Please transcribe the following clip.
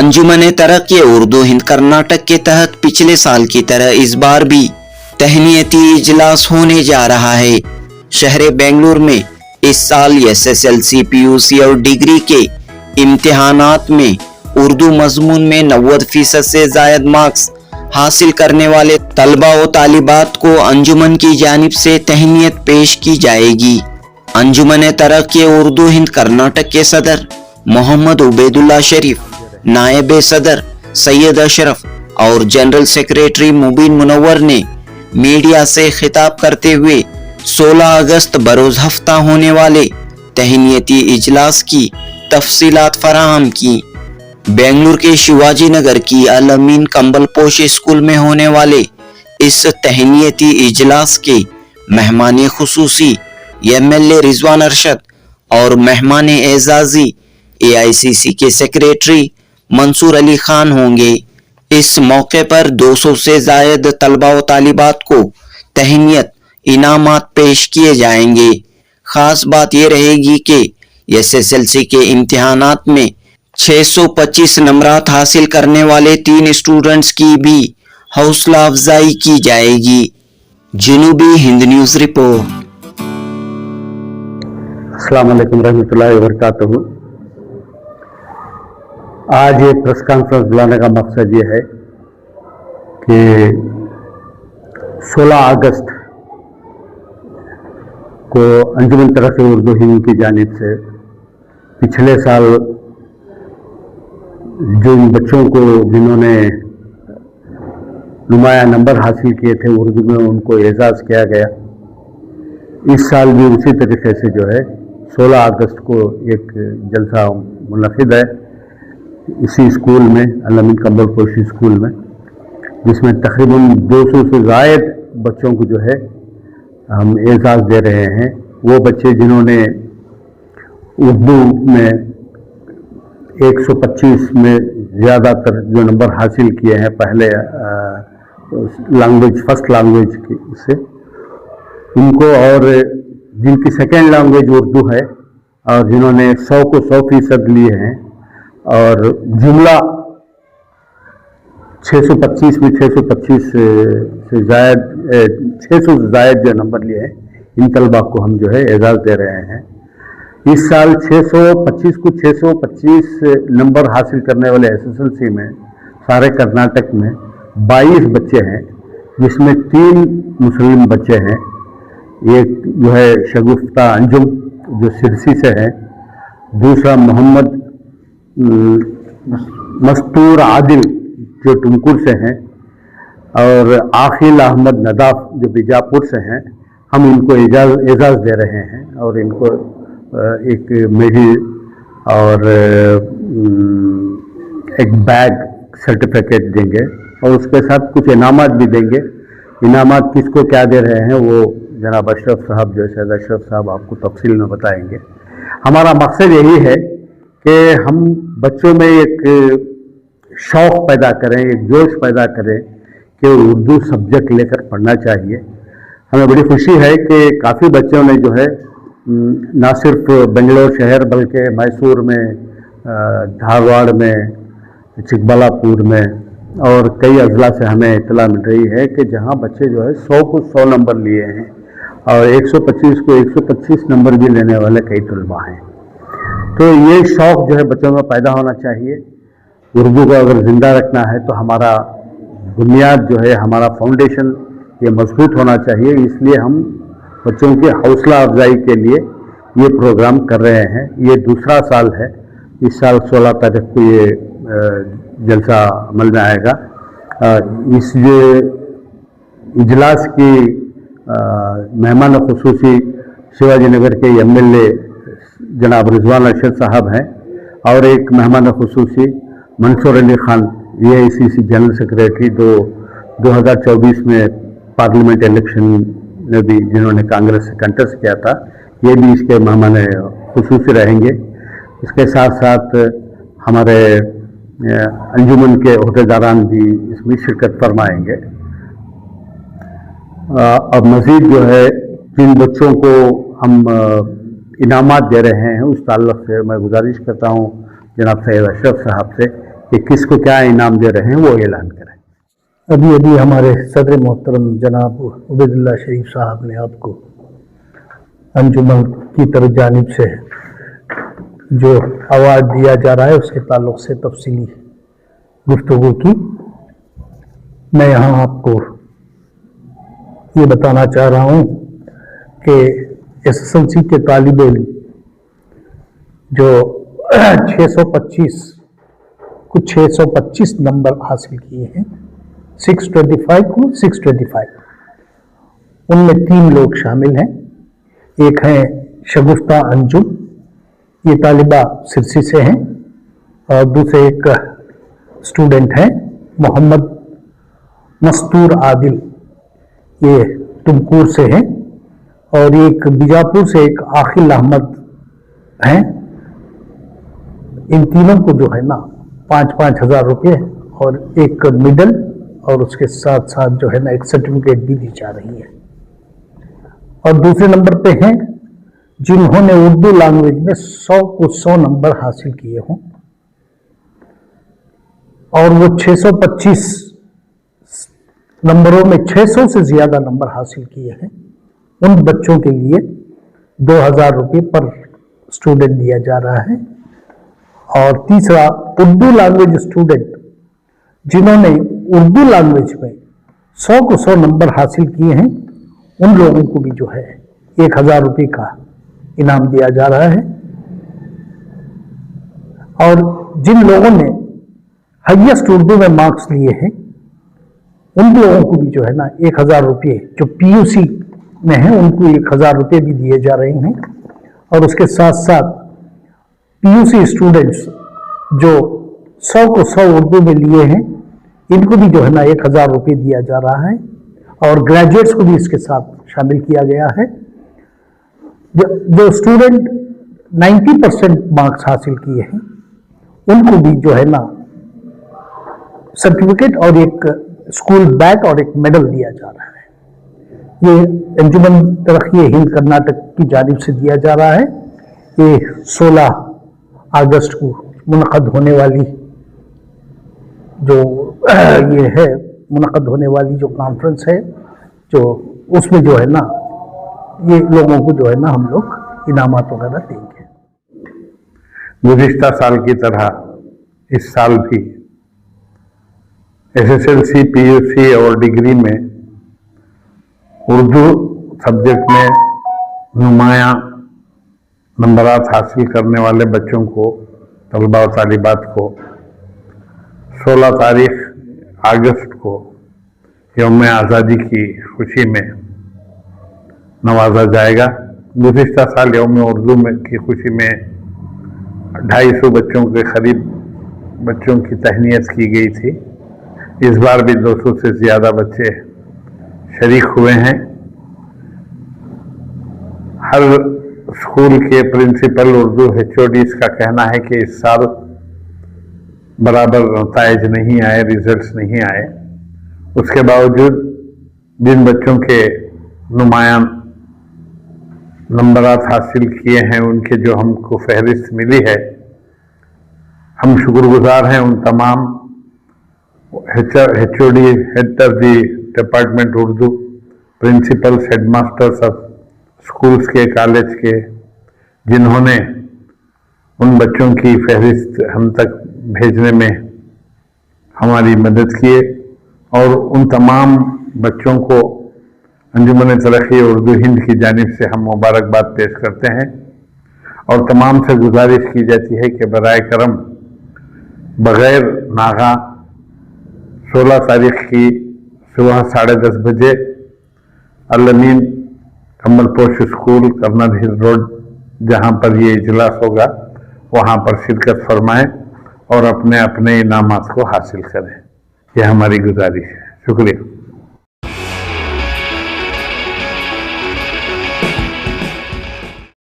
अंजुमन तरक्की उर्दू हिंद कर्नाटक के तहत पिछले साल की तरह इस बार भी तहनीती इजलास होने जा रहा है। शहर बेंगलुरु में इस साल SSLC, PUC और डिग्री के इम्तिहानात में उर्दू मजमून में 90% से जायद मार्क्स हासिल करने वाले तलबा व तालिबात को अंजुमन की जानिब से तहनीत पेश की जाएगी। अंजुमन तरक्की उर्दू हिंद कर्नाटक के सदर मोहम्मद उबैदुल्ला शरीफ, नायब सदर सैयद अशरफ और जनरल सेक्रेटरी मुबीन मुनव्वर ने मीडिया से खिताब करते हुए 16 अगस्त बरोज हफ्ता होने वाले तहनीती इजलास की तफसीलात फराहम की। बेंगलुरु के शिवाजी नगर की अल अमीन कंबल पोश स्कूल में होने वाले इस तहनीती इजलास के मेहमान खुसूसी MLA रिजवान अरशद और मेहमान एजाजी AICC के सेक्रेटरी मंसूर अली खान होंगे। इस मौके पर 200 से जायद तलबा व तालिबात को तहनीत इनामात पेश किए जाएंगे। खास बात यह रहेगी कि SSLC के इम्तिहानात में 625 नंबरात हासिल करने वाले 3 स्टूडेंट्स की भी हौसला अफजाई की जाएगी। जनूबी हिंद न्यूज़ रिपोर्ट। अस्सलाम वालेकुम रहमतुल्लाहि व बरकातहू। आज ये प्रेस कॉन्फ्रेंस बुलाने का मकसद ये है कि 16 अगस्त को अंजुमन तरक्की उर्दू हिंद की जानिब से पिछले साल जिन बच्चों को जिन्होंने नुमाया नंबर हासिल किए थे उर्दू में, उनको एजाज़ किया गया। इस साल भी उसी तरीके से जो है 16 अगस्त को एक जलसा मुनक़िद है इसी स्कूल में, अल अमीन कंबल पोश स्कूल में, जिसमें तकरीबन 200 से ज़ायद बच्चों को जो है हम एजाज़ दे रहे हैं। वो बच्चे जिन्होंने उर्दू में 125 में ज़्यादातर जो नंबर हासिल किए हैं पहले लैंग्वेज, फर्स्ट लैंग्वेज से, उनको, और जिनकी सेकेंड लैंग्वेज उर्दू है और जिन्होंने 100 को 100% लिए हैं और जुमला 625 में 625 से ज़ायद 600 से ज़ायद जो नंबर लिए हैं, इन तलबा को हम जो है एजाज़ दे रहे हैं। इस साल 625 को 625 नंबर हासिल करने वाले SSLC में सारे कर्नाटक में 22 बच्चे हैं, जिसमें 3 मुस्लिम बच्चे हैं। एक जो है शगुफ्ता अंजुम जो सिरसी से है, दूसरा मोहम्मद मस्तूर आदिल जो टुमकुर से हैं, और आखिल अहमद नदाफ जो बीजापुर से हैं। हम इनको एजाज़ दे रहे हैं और इनको एक मेडल और एक बैग सर्टिफिकेट देंगे और उसके साथ कुछ इनामात भी देंगे। इनामात किसको क्या दे रहे हैं वो जनाब अशरफ साहब, जो सैयद अशरफ साहब आपको तफसील में बताएंगे। हमारा मकसद यही है कि हम बच्चों में एक शौक़ पैदा करें, एक जोश पैदा करें कि उर्दू सब्जेक्ट लेकर पढ़ना चाहिए। हमें बड़ी खुशी है कि काफ़ी बच्चों ने जो है ना सिर्फ बेंगलोर शहर बल्कि मैसूर में, धारवाड़ में, चिकबल्लापुर में और कई अजला से हमें इत्तला मिल रही है कि जहां बच्चे जो है 100 को 100 नंबर लिए हैं और 125 को 125 नंबर भी लेने वाले कई तलबा हैं। तो ये शौक़ जो है बच्चों में पैदा होना चाहिए। उर्दू को अगर ज़िंदा रखना है तो हमारा बुनियाद जो है, हमारा फाउंडेशन ये मजबूत होना चाहिए। इसलिए हम बच्चों की हौसला अफजाई के लिए ये प्रोग्राम कर रहे हैं। ये दूसरा साल है। इस साल 16 तारीख को ये जलसा अमल में आएगा। इस इजलास की मेहमान खुसूसी शिवाजी नगर के MLA जनाब रिजवान अरशद साहब हैं और एक मेहमान खुसूसी Mansoor Ali Khan, AICC general secretary, 2024 में पार्लियामेंट इलेक्शन में भी जिन्होंने कांग्रेस से कंटेस्ट किया था, ये भी इसके मेहमान खुसूसी रहेंगे। इसके साथ साथ हमारे अंजुमन के अहदेदारान भी इसमें शिरकत फरमाएंगे। अब मज़ीद जो है जिन बच्चों को हम इनामात दे रहे हैं उस ताल्लुक़ से मैं गुजारिश करता हूँ जनाब सैयद अशरफ साहब से कि किसको क्या इनाम दे रहे हैं वो ऐलान करें। अभी अभी हमारे सदर मोहतरम जनाब उबैदुल्लाह शरीफ साहब ने आपको अंजुमन की तरफ जानिब से जो अवार्ड दिया जा रहा है उसके ताल्लुक से तफसीली गुफ्तगू की। मैं यहाँ आपको ये बताना चाह रहा हूँ कि SSLC के तालिब इल्म जो 625 नंबर हासिल किए हैं, 625 को 625, उनमें 3 लोग शामिल हैं। एक हैं शगुफ्ता अंजुम, ये तालिबा सिरसी से हैं, और दूसरे एक स्टूडेंट हैं मोहम्मद मस्तूर आदिल, ये तुमकूर से हैं, और एक बीजापुर से एक आखिल अहमद हैं। इन तीनों को जो है ना 5-5 हज़ार रुपये और एक मेडल और उसके साथ साथ जो है ना एक सर्टिफिकेट भी दी जा रही है। और दूसरे नंबर पे हैं जिन्होंने उर्दू लैंग्वेज में 100 को 100 नंबर हासिल किए हों, और वो 625 नंबरों में 600 से ज्यादा नंबर हासिल किए हैं। उन बच्चों के लिए 2000 रुपये पर स्टूडेंट दिया जा रहा है। और तीसरा उर्दू लैंग्वेज स्टूडेंट जिन्होंने उर्दू लैंग्वेज में 100 को 100 नंबर हासिल किए हैं, उन लोगों को भी जो है 1000 रुपये का इनाम दिया जा रहा है। और जिन लोगों ने हाईएस्ट उर्दू में मार्क्स लिए हैं, उन लोगों को भी जो है ना 1000 रुपये, जो PUC में हैं उनको 1000 रुपये भी दिए जा रहे हैं। और उसके साथ साथ PUC स्टूडेंट्स जो 100 को 100 उर्दू में लिए हैं, इनको भी जो है ना 1000 रुपये दिया जा रहा है। और ग्रेजुएट्स को भी इसके साथ शामिल किया गया है। जो स्टूडेंट 90% मार्क्स हासिल किए हैं, उनको भी जो है ना सर्टिफिकेट और एक स्कूल बैग और एक मेडल दिया जा रहा है। ये अंजुमन तरक्की हिंद कर्नाटक की जानिब से दिया जा रहा है। ये 16 अगस्त को मुनक़द होने वाली जो ये है मुनक़द होने वाली जो कॉन्फ्रेंस है, जो उसमें जो है ना ये लोगों को जो है ना हम लोग इनामात वगैरह देंगे। गुज़िश्ता साल की तरह इस साल भी SSLC, PUC और डिग्री में उर्दू सब्जेक्ट में नुमायां नंबरात हासिल करने वाले बच्चों को, तलबा और तालिबात को 16 तारीख अगस्त को यौम आज़ादी की खुशी में नवाजा जाएगा। गुज़िश्ता साल यौम उर्दू में की खुशी में 250 बच्चों के करीब बच्चों की तहनीत की गई थी। इस बार भी 200 से ज़्यादा बच्चे शरीक हुए हैं। हर स्कूल के प्रिंसिपल, उर्दू HODs का कहना है कि इस साल बराबर नताइज नहीं आए, रिजल्ट्स नहीं आए। उसके बावजूद जिन बच्चों के नुमायां नंबरात हासिल किए हैं, उनके जो हमको फहरिस्त मिली है, हम शुक्रगुजार हैं उन तमाम HOD, head of the department Urdu, principles, headmasters of schools के, कॉलेज के, जिन्होंने उन बच्चों की फहरिस्त हम तक भेजने में हमारी मदद किए। और उन तमाम बच्चों को अंजुमन तरक्की उर्दू हिंद की जानिब से हम मुबारकबाद पेश करते हैं। और तमाम से गुजारिश की जाती है कि बराए करम बग़ैर नागा 16 तारीख की सुबह 10:30 बजे अल-अमीन कमलपोश स्कूल, कर्नल हिल रोड, जहाँ पर ये इजलास होगा, वहाँ पर शिरकत फरमाएं और अपने अपने इनामात को हासिल करें। यह हमारी गुजारिश है। शुक्रिया।